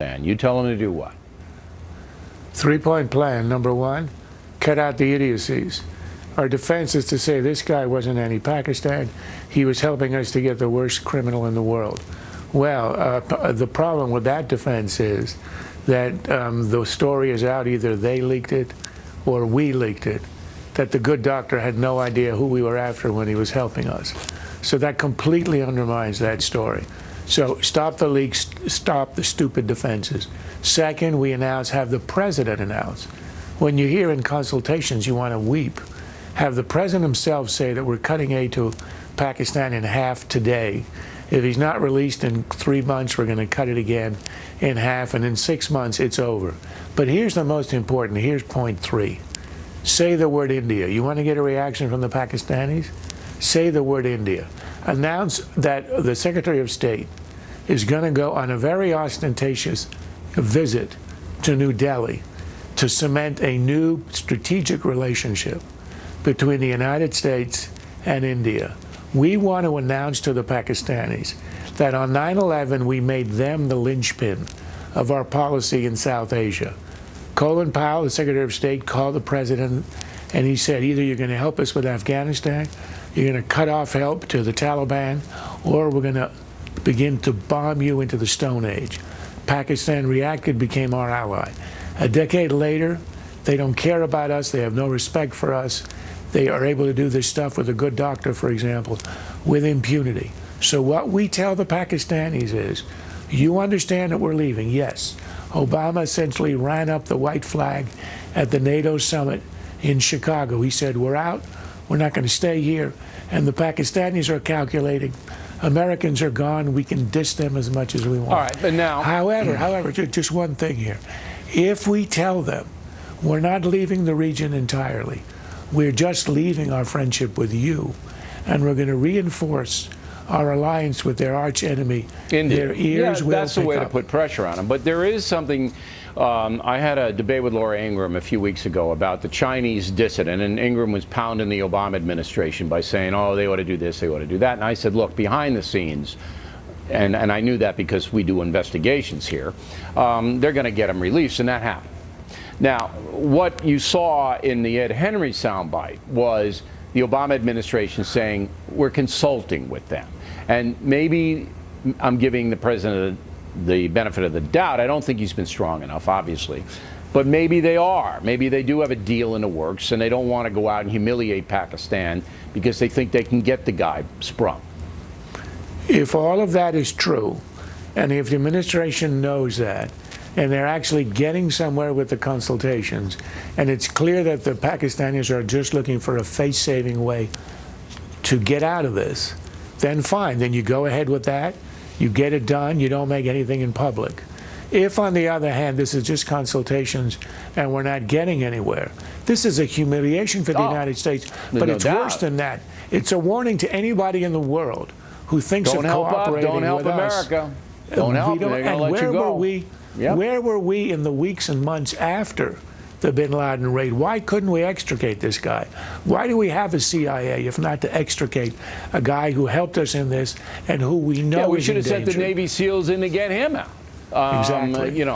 And you tell them to do what? Three-point plan. Number one, cut out the idiocies. Our defense is to say this guy wasn't anti-Pakistan. He was helping us to get the worst criminal in the world. Well, the problem with that defense is that the story is out, either they leaked it or we leaked it, that the good doctor had no idea who we were after when he was helping us. So that completely undermines that story. So stop the leaks, stop the stupid defenses. Second, we have the president announce. When you hear in consultations, you want to weep. Have the president himself say that we're cutting aid to Pakistan in half today. If he's not released in 3 months, we're going to cut it again in half, and in 6 months, it's over. But here's the most important. Here's point 3. Say the word India. You want to get a reaction from the Pakistanis? Say the word India. Announce that the Secretary of State is going to go on a very ostentatious visit to New Delhi to cement a new strategic relationship between the United States and India. We want to announce to the Pakistanis that on 9/11 we made them the linchpin of our policy in South Asia. Colin Powell, the Secretary of State, called the president and he said, either you're going to help us with Afghanistan, you're going to cut off help to the Taliban, or we're going to begin to bomb you into the Stone Age. Pakistan reacted, became our ally. A decade later, they don't care about us, they have no respect for us. They are able to do this stuff with a good doctor, for example, with impunity. So what we tell the Pakistanis is, you understand that we're leaving? Yes. Obama essentially ran up the white flag at the NATO summit in Chicago. He said, we're out, we're not going to stay here. And the Pakistanis are calculating, Americans are gone, we can diss them as much as we want. All right, but now... However, just one thing here. If we tell them we're not leaving the region entirely, we're just leaving our friendship with you, and we're going to reinforce our alliance with their arch enemy, their ears will that's the way pick to up. put pressure on them. But there is something, I had a debate with Laura Ingraham a few weeks ago about the Chinese dissident, and Ingraham was pounding the Obama administration by saying, oh, they ought to do this, they ought to do that. And I said, look, behind the scenes, and I knew that because we do investigations here, they're going to get them released, and that happened. Now, what you saw in the Ed Henry soundbite was the Obama administration saying, we're consulting with them. And maybe I'm giving the president the benefit of the doubt. I don't think he's been strong enough, obviously. But maybe they are. Maybe they do have a deal in the works, and they don't want to go out and humiliate Pakistan because they think they can get the guy sprung. If all of that is true, and if the administration knows that, and they're actually getting somewhere with the consultations, and it's clear that the Pakistanis are just looking for a face-saving way to get out of this, then fine. Then you go ahead with that, you get it done, you don't make anything in public. If, on the other hand, this is just consultations and we're not getting anywhere, this is a humiliation for the United States, but it's worse than that. It's a warning to anybody in the world who thinks of cooperating with us. Don't help America. Don't help them. They're going to let you go. Where were we in the weeks and months after the bin Laden raid? Why couldn't we extricate this guy? Why do we have a CIA if not to extricate a guy who helped us in this and who we know is in danger? We should have sent the Navy SEALs in to get him out. Exactly. You know.